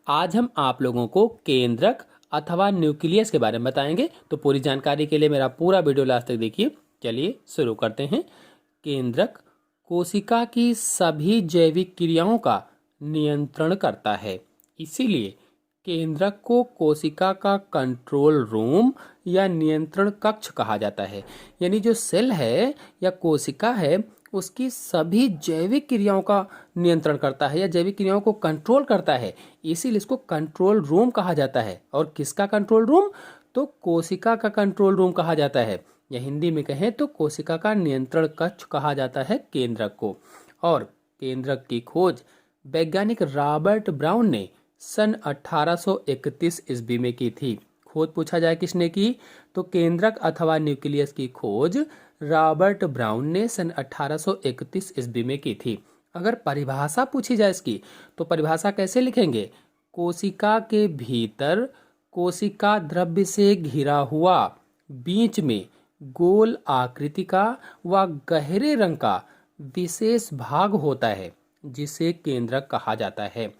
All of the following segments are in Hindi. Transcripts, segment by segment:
आज हम आप लोगों को केंद्रक अथवा न्यूक्लियस के बारे में बताएंगे। तो पूरी जानकारी के लिए मेरा पूरा वीडियो लास्ट तक देखिए। चलिए शुरू करते हैं। केंद्रक कोशिका की सभी जैविक क्रियाओं का नियंत्रण करता है, इसीलिए केंद्रक को कोशिका का कंट्रोल रूम या नियंत्रण कक्ष कहा जाता है। यानी जो सेल है या कोशिका है उसकी सभी जैविक क्रियाओं का नियंत्रण करता है या जैविक क्रियाओं को कंट्रोल करता है, इसीलिए इसको कंट्रोल रूम कहा जाता है। और किसका कंट्रोल रूम? तो कोशिका का कंट्रोल रूम कहा जाता है, या हिंदी में कहें तो कोशिका का नियंत्रण कक्ष कहा जाता है केंद्रक को। और केंद्रक की खोज वैज्ञानिक रॉबर्ट ब्राउन ने सन 1831 ईस्वी में की थी। खोज पूछा जाए किसने की, तो केंद्रक अथवा न्यूक्लियस की खोज रॉबर्ट ब्राउन ने सन 1831 ईस्वी में की थी। अगर परिभाषा पूछी जाए इसकी, तो परिभाषा कैसे लिखेंगे? कोशिका के भीतर कोशिका द्रव्य से घिरा हुआ, बीच में गोल आकृति का व गहरे रंग का विशेष भाग होता है जिसे केंद्रक कहा जाता है।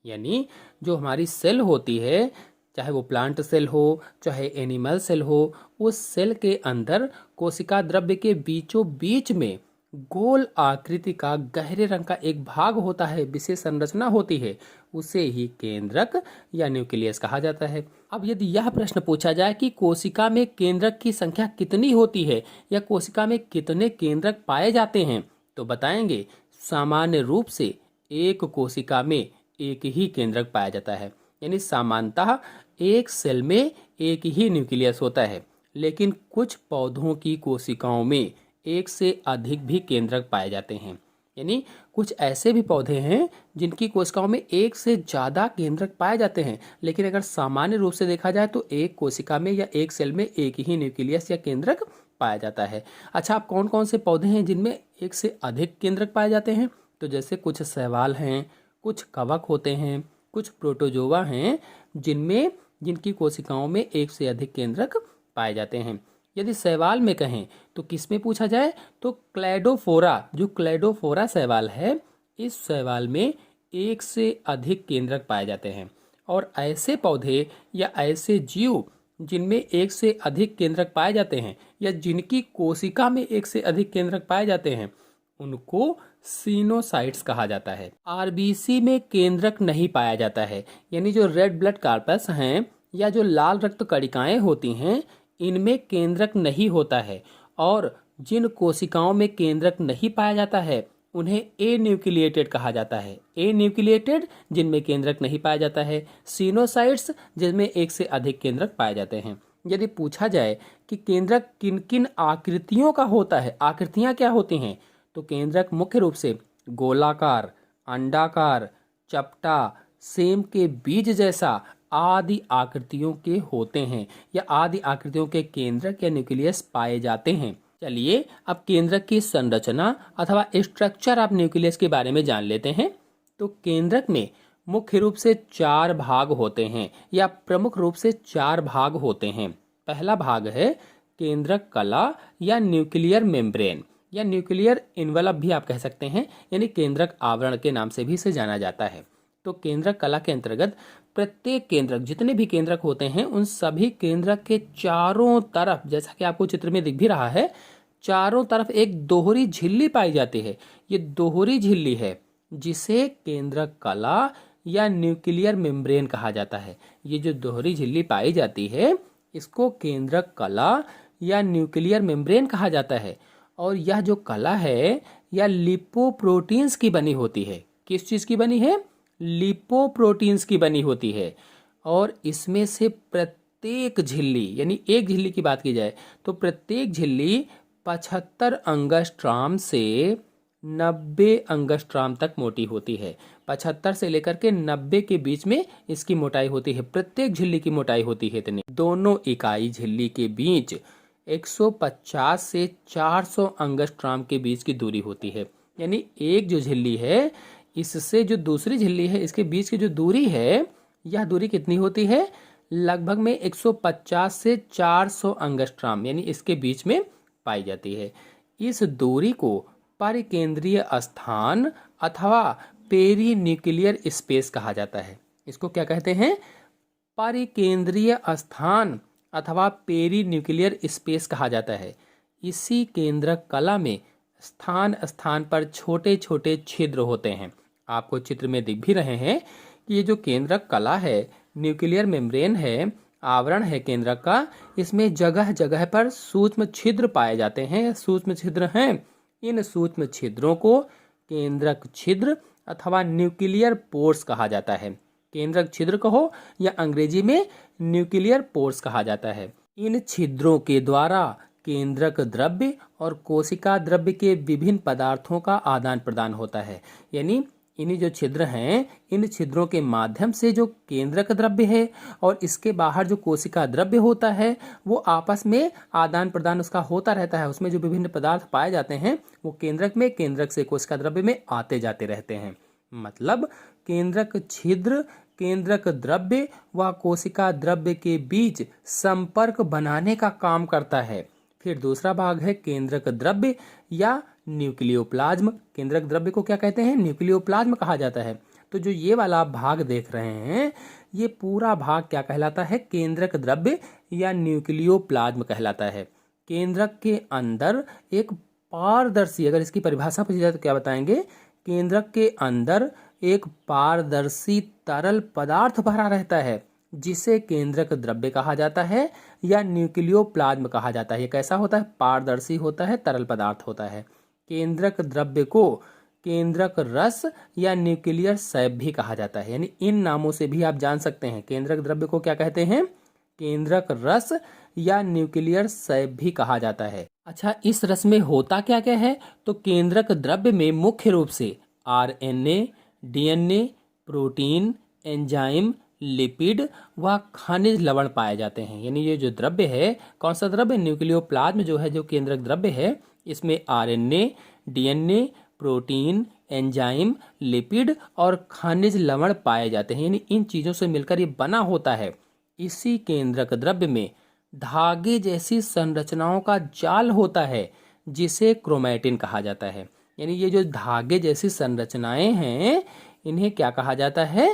यानी जो हमारी सेल होती है, चाहे वो प्लांट सेल हो चाहे एनिमल सेल हो, उस सेल के अंदर कोशिका द्रव्य के बीचों बीच में गोल आकृति का गहरे रंग का एक भाग होता है, विशेष संरचना होती है, उसे ही केंद्रक या न्यूक्लियस कहा जाता है। अब यदि यह प्रश्न पूछा जाए कि कोशिका में केंद्रक की संख्या कितनी होती है या कोशिका में कितने केंद्रक पाए जाते हैं, तो बताएंगे सामान्य रूप से एक कोशिका में एक ही केंद्रक पाया जाता है। यानी सामान्यतः एक सेल में एक ही न्यूक्लियस होता है, लेकिन कुछ पौधों की कोशिकाओं में एक से अधिक भी केंद्रक पाए जाते हैं। यानी कुछ ऐसे भी पौधे हैं जिनकी कोशिकाओं में एक से ज़्यादा केंद्रक पाए जाते हैं, लेकिन अगर सामान्य रूप से देखा जाए तो एक कोशिका में या एक सेल में एक ही न्यूक्लियस या केंद्रक पाया जाता है। अच्छा, आप कौन कौन से पौधे हैं जिनमें एक से अधिक केंद्रक पाए जाते हैं? तो जैसे कुछ शैवाल हैं, कुछ कवक होते हैं, कुछ प्रोटोजोआ हैं जिनकी कोशिकाओं में एक से अधिक केंद्रक पाए जाते हैं। यदि शैवाल में कहें तो किसमें पूछा जाए, तो क्लैडोफोरा, जो क्लैडोफोरा शैवाल है, इस शैवाल में एक से अधिक केंद्रक पाए जाते हैं। और ऐसे पौधे या ऐसे जीव जिनमें एक से अधिक केंद्रक पाए जाते हैं या जिनकी कोशिका में एक से अधिक केंद्रक पाए जाते हैं, उनको सीनोसाइट्स कहा जाता है। आरबीसी में केंद्रक नहीं पाया जाता है, यानी जो रेड ब्लड कार्पस हैं या जो लाल रक्त कणिकाएं होती हैं, इनमें केंद्रक नहीं होता है। और जिन कोशिकाओं में केंद्रक नहीं पाया जाता है उन्हें ए न्यूक्लिएटेड कहा जाता है। ए न्यूक्लिएटेड जिनमें केंद्रक नहीं पाया जाता है, सीनोसाइट्स जिनमें एक से अधिक केंद्रक पाए जाते हैं। यदि पूछा जाए कि केंद्रक किन किन आकृतियों का होता है, आकृतियां क्या होती हैं, तो केंद्रक मुख्य रूप से गोलाकार, अंडाकार, चपटा, सेम के बीज जैसा आदि आकृतियों के होते हैं या आदि आकृतियों के केंद्रक या न्यूक्लियस पाए जाते हैं। चलिए अब केंद्रक की संरचना अथवा स्ट्रक्चर ऑफ न्यूक्लियस के बारे में जान लेते हैं। तो केंद्रक में मुख्य रूप से 4 भाग होते हैं या प्रमुख रूप से 4 भाग होते हैं। पहला भाग है केंद्रक कला या न्यूक्लियर मेम्ब्रेन या न्यूक्लियर इन्वलप भी आप कह सकते हैं, यानी केंद्रक आवरण के नाम से भी इसे जाना जाता है। तो केंद्रक कला के अंतर्गत प्रत्येक केंद्रक, जितने भी केंद्रक होते हैं, उन सभी केंद्रक के चारों तरफ, जैसा कि आपको चित्र में दिख भी रहा है, चारों तरफ एक दोहरी झिल्ली पाई जाती है। ये दोहरी झिल्ली है जिसे केंद्रक कला या न्यूक्लियर मेम्ब्रेन कहा जाता है। ये जो दोहरी झिल्ली पाई जाती है इसको केंद्रक कला या न्यूक्लियर मेम्ब्रेन कहा जाता है। और यह जो कला है यह लिपोप्रोटीन्स की बनी होती है। किस चीज़ की बनी है? लिपोप्रोटीन्स की बनी होती है। और इसमें से प्रत्येक झिल्ली, यानी एक झिल्ली की बात की जाए तो प्रत्येक झिल्ली 75 अंगस्ट्राम से 90 अंगस्ट्राम तक मोटी होती है। 75 से लेकर के 90 के बीच में इसकी मोटाई होती है। प्रत्येक झिल्ली की मोटाई होती है इतनी। दोनों इकाई झिल्ली के बीच 150 से 400 अंगस्ट्राम के बीच की दूरी होती है। यानी एक जो झिल्ली है इससे जो दूसरी झिल्ली है इसके बीच की जो दूरी है, यह दूरी कितनी होती है? लगभग में 150 से 400 अंगस्ट्राम, यानी इसके बीच में पाई जाती है। इस दूरी को परिकेंद्रीय स्थान अथवा पेरीन्यूक्लियर स्पेस कहा जाता है। इसको क्या कहते हैं? परिकेंद्रीय स्थान अथवा पेरी न्यूक्लियर स्पेस कहा जाता है। इसी केंद्रक कला में स्थान स्थान पर छोटे छोटे छिद्र होते हैं। आपको चित्र में दिख भी रहे हैं कि ये जो केंद्रक कला है, न्यूक्लियर मेम्ब्रेन है, आवरण है केंद्रक का, इसमें जगह जगह पर सूक्ष्म छिद्र पाए जाते हैं। सूक्ष्म छिद्र हैं। इन सूक्ष्म छिद्रों को केंद्रक छिद्र अथवा न्यूक्लियर पोर्स कहा जाता है। केंद्रक छिद्र कहो या अंग्रेजी में न्यूक्लियर पोर्स कहा जाता है। इन छिद्रों के द्वारा केंद्रक द्रव्य और कोशिका द्रव्य के विभिन्न पदार्थों का आदान प्रदान होता है। यानी इन्हीं जो छिद्र हैं, इन छिद्रों के माध्यम से जो केंद्रक द्रव्य है और इसके बाहर जो कोशिका द्रव्य होता है, वो आपस में आदान प्रदान उसका होता रहता है। उसमें जो विभिन्न पदार्थ पाए जाते हैं वो केंद्रक में, केंद्रक से कोशिका द्रव्य में आते जाते रहते हैं। मतलब केंद्रक छिद्र केंद्रक द्रव्य व कोशिका द्रव्य के बीच संपर्क बनाने का काम करता है। फिर दूसरा भाग है केंद्रक द्रव्य या न्यूक्लियोप्लाज्म। केंद्रक द्रव्य को क्या कहते हैं? न्यूक्लियोप्लाज्म कहा जाता है। तो जो ये वाला भाग देख रहे हैं, ये पूरा भाग क्या कहलाता है? केंद्रक द्रव्य या न्यूक्लियोप्लाज्म कहलाता है। केंद्रक के अंदर एक पारदर्शी, अगर इसकी परिभाषा पूछी जाए तो क्या बताएंगे? केंद्रक के अंदर एक पारदर्शी तरल पदार्थ भरा रहता है, जिसे केंद्रक द्रव्य कहा जाता है या न्यूक्लियोप्लाज्म कहा जाता है। ये कैसा होता है? पारदर्शी होता है, तरल पदार्थ होता है। केंद्रक द्रव्य को केंद्रक रस या न्यूक्लियर सैप भी कहा जाता है। यानी इन नामों से भी आप जान सकते हैं। केंद्रक द्रव्य को क्या कहते हैं? केंद्रक रस या न्यूक्लियर सैप भी कहा जाता है। अच्छा, इस रस में होता क्या क्या है? तो केंद्रक द्रव्य में मुख्य रूप से RNA, DNA, protein, enzyme, lipid व खनिज लवण पाए जाते हैं। यानी ये जो द्रव्य है, कौन सा द्रव्य? न्यूक्लियोप्लाज्म जो है, जो केंद्रक द्रव्य है, इसमें RNA, DNA, protein, enzyme, lipid और खनिज लवण पाए जाते हैं। यानी इन चीजों से मिलकर ये बना होता है। इसी केंद्रक द्रव्य में धागे जैसी संरचनाओं का जाल होता है, जिसे क्रोमैटिन कहा जाता है। यानी ये जो धागे जैसी संरचनाएं हैं, इन्हें क्या कहा जाता है?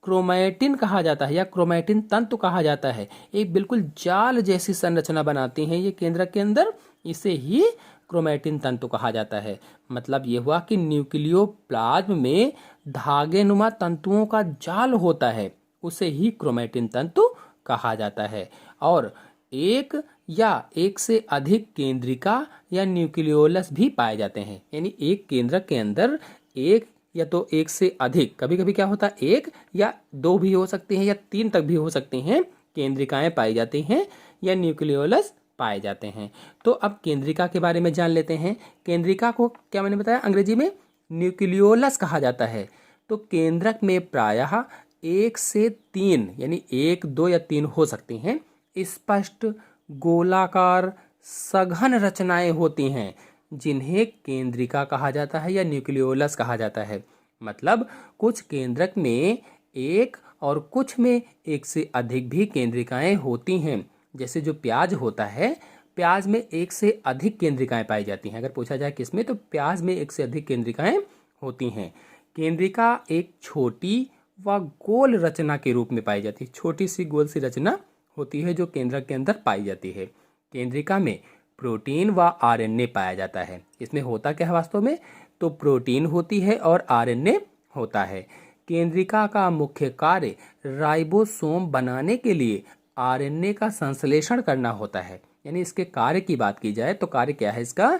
क्रोमैटिन कहा जाता है या क्रोमैटिन तंतु कहा जाता है। एक बिल्कुल जाल जैसी संरचना बनाती हैं ये केंद्रक के अंदर, इसे ही क्रोमैटिन तंतु कहा जाता है। मतलब ये हुआ कि न्यूक्लियोप्लाज्म में धागेनुमा तंतुओं का जाल होता है, उसे ही क्रोमैटिन तंतु कहा जाता है। और एक या एक से अधिक केंद्रिका या न्यूक्लियोलस भी पाए जाते हैं। यानी एक केंद्रक के अंदर एक या तो एक से अधिक, कभी कभी क्या होता है, एक या दो भी हो सकते हैं या तीन तक भी हो सकती हैं, केंद्रिकाएं पाई जाती हैं या न्यूक्लियोलस पाए जाते हैं। तो अब केंद्रिका के बारे में जान लेते हैं। केंद्रिका को क्या मैंने बताया? अंग्रेजी में न्यूक्लियोलस कहा जाता है। तो केंद्रक में प्रायः एक से तीन, यानी एक, दो या तीन हो सकती हैं, स्पष्ट गोलाकार सघन रचनाएं होती हैं, जिन्हें केंद्रिका कहा जाता है या न्यूक्लियोलस कहा जाता है। मतलब कुछ केंद्रक में एक और कुछ में एक से अधिक भी केंद्रिकाएं होती हैं। जैसे जो प्याज होता है, प्याज में एक से अधिक केंद्रिकाएं पाई जाती हैं। अगर पूछा जाए किसमें, तो प्याज में एक से अधिक केंद्रिकाएं होती हैं। केंद्रिका एक छोटी व गोल रचना के रूप में पाई जाती है। छोटी सी गोल सी रचना होती है जो केंद्रक के अंदर पाई जाती है। केंद्रिका में प्रोटीन व आरएनए पाया जाता है। इसमें होता क्या है वास्तव में? तो प्रोटीन होती है और आरएनए होता है। केंद्रिका का मुख्य कार्य राइबोसोम बनाने के लिए आरएनए का संश्लेषण करना होता है। यानी इसके कार्य की बात की जाए तो कार्य क्या है इसका?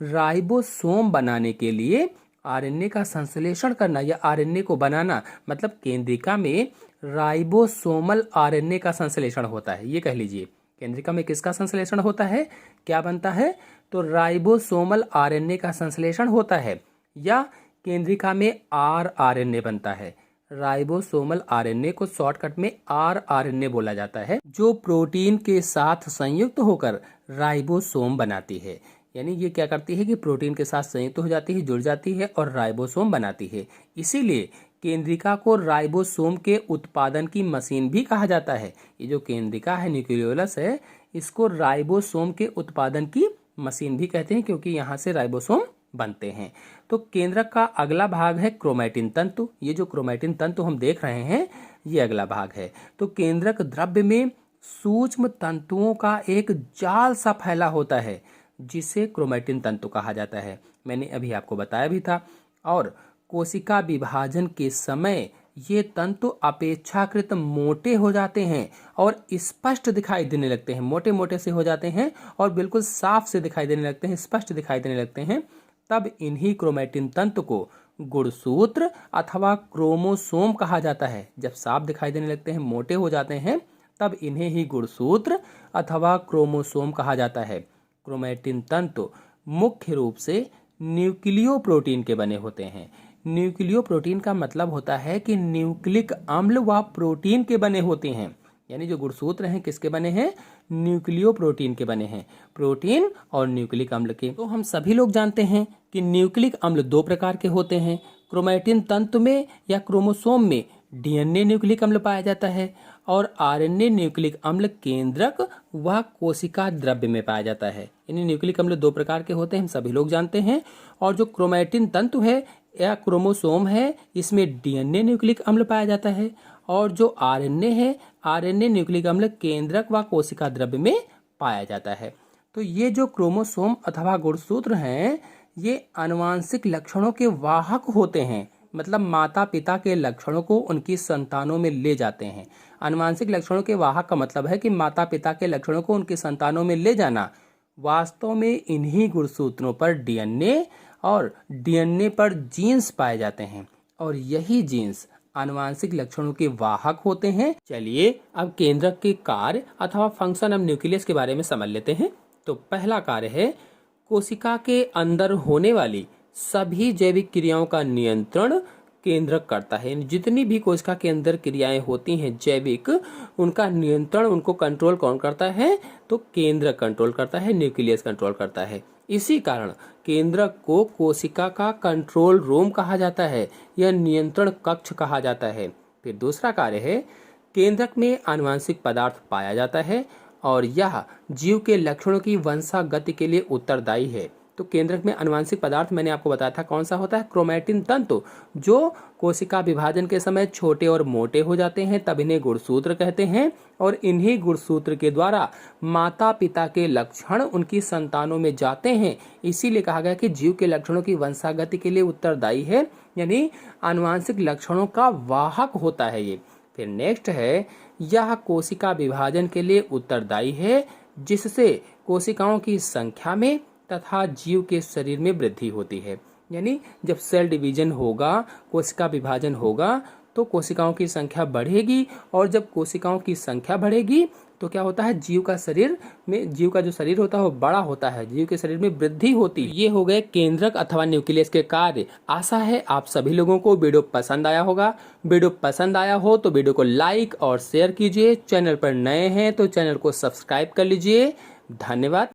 राइबोसोम बनाने के लिए आरएनए का संश्लेषण करना या आरएनए को बनाना। मतलब केंद्रिका में राइबोसोमल आरएनए का संश्लेषण होता है, ये कह लीजिए। केंद्रिका में किसका संश्लेषण होता है? क्या बनता है? तो राइबोसोमल आरएनए का संश्लेषण होता है, या केंद्रिका में आरएनए बनता है। राइबोसोमल आरएनए को शॉर्टकट में आरएनए बोला जाता है, जो प्रोटीन के साथ संयुक्त होकर राइबोसोम बनाती है। यानी ये क्या करती है कि प्रोटीन के साथ संयुक्त हो जाती है, जुड़ जाती है और राइबोसोम बनाती है। इसीलिए केंद्रिका को राइबोसोम के उत्पादन की मशीन भी कहा जाता है। ये जो केंद्रिका है, न्यूक्लियोलस है, इसको राइबोसोम के उत्पादन की मशीन भी कहते हैं, क्योंकि यहाँ से राइबोसोम बनते हैं। तो केंद्रक का अगला भाग है क्रोमैटिन तंतु। ये जो क्रोमैटिन तंतु हम देख रहे हैं ये अगला भाग है। तो केंद्रक द्रव्य में सूक्ष्म तंतुओं का एक जाल सा फैला होता है जिसे क्रोमैटिन तंतु कहा जाता है। मैंने अभी आपको बताया भी था। और कोशिका विभाजन के समय ये तंतु अपेक्षाकृत मोटे हो जाते हैं और स्पष्ट दिखाई देने लगते हैं। मोटे मोटे से हो जाते हैं और बिल्कुल साफ से दिखाई देने लगते हैं, स्पष्ट दिखाई देने लगते हैं। तब इन्हीं क्रोमैटिन तंतु को गुणसूत्र अथवा क्रोमोसोम कहा जाता है। जब साफ दिखाई देने लगते हैं, मोटे हो जाते हैं, तब इन्हें ही गुणसूत्र अथवा क्रोमोसोम कहा जाता है। क्रोमैटिन तंतु मुख्य रूप से न्यूक्लियो प्रोटीन के बने होते हैं। न्यूक्लियो प्रोटीन का मतलब होता है कि न्यूक्लिक अम्ल व प्रोटीन के बने होते हैं। यानी जो गुणसूत्र हैं किसके बने हैं? न्यूक्लियो प्रोटीन के बने हैं, प्रोटीन और न्यूक्लिक अम्ल के। तो हम सभी लोग जानते हैं कि न्यूक्लिक अम्ल दो प्रकार के होते हैं। क्रोमैटिन तंतु में या क्रोमोसोम में डीएनए न्यूक्लिक अम्ल पाया जाता है और आरएनए न्यूक्लिक अम्ल केंद्रक व कोशिका द्रव्य में पाया जाता है। यानी न्यूक्लिक अम्ल दो प्रकार के होते हैं, हम सभी लोग जानते हैं। और जो क्रोमैटिन तंतु है या क्रोमोसोम है, इसमें डीएनए न्यूक्लिक अम्ल पाया जाता है और जो आरएनए है, आरएनए न्यूक्लिक अम्ल केंद्रक व कोशिका द्रव्य में पाया जाता है। तो ये जो क्रोमोसोम अथवा गुणसूत्र हैं, ये आनुवांशिक लक्षणों के वाहक होते हैं। मतलब माता पिता के लक्षणों को उनकी संतानों में ले जाते हैं। आनुवांशिक लक्षणों के वाहक का मतलब है कि माता पिता के लक्षणों को उनकी संतानों में ले जाना। वास्तव में इन्हीं गुणसूत्रों पर डीएनए और डीएनए पर जीन्स पाए जाते हैं और यही जीन्स आनुवांशिक लक्षणों के वाहक होते हैं। चलिए अब केंद्रक के कार्य अथवा फंक्शन ऑफ न्यूक्लियस के बारे में समझ लेते हैं। तो पहला कार्य है कोशिका के अंदर होने वाली सभी जैविक क्रियाओं का नियंत्रण केंद्रक करता है। जितनी भी कोशिका के अंदर क्रियाएं होती हैं जैविक, उनका नियंत्रण, उनको कंट्रोल कौन करता है? तो केंद्रक कंट्रोल करता है, न्यूक्लियस कंट्रोल करता है। इसी कारण केंद्रक को कोशिका का कंट्रोल रूम कहा जाता है या नियंत्रण कक्ष कहा जाता है। फिर दूसरा कार्य है केंद्रक में आनुवांशिक पदार्थ पाया जाता है और यह जीव के लक्षणों की वंशागति के लिए उत्तरदायी है। तो केंद्रक में आनुवांशिक पदार्थ मैंने आपको बताया था कौन सा होता है? क्रोमैटिन तंतु, जो कोशिका विभाजन के समय छोटे और मोटे हो जाते हैं, तब इन्हें गुणसूत्र कहते हैं और इन्हीं गुणसूत्र के द्वारा माता पिता के लक्षण उनकी संतानों में जाते हैं। इसीलिए कहा गया कि जीव के लक्षणों की वंशागति के लिए उत्तरदायी है, यानी आनुवांशिक लक्षणों का वाहक होता है ये। फिर नेक्स्ट है यह कोशिका विभाजन के लिए उत्तरदायी है, जिससे कोशिकाओं की संख्या में तथा जीव के शरीर में वृद्धि होती है। यानी जब सेल डिवीजन होगा, कोशिका विभाजन होगा, तो कोशिकाओं की संख्या बढ़ेगी और जब कोशिकाओं की संख्या बढ़ेगी तो क्या होता है? जीव का शरीर में, जीव का जो शरीर होता है वो बड़ा होता है, जीव के शरीर में वृद्धि होती है। ये हो गए केंद्रक अथवा न्यूक्लियस के कार्य। आशा है आप सभी लोगों को वीडियो पसंद आया होगा। वीडियो पसंद आया हो तो वीडियो को लाइक और शेयर कीजिए। चैनल पर नए हैं तो चैनल को सब्सक्राइब कर लीजिए। धन्यवाद।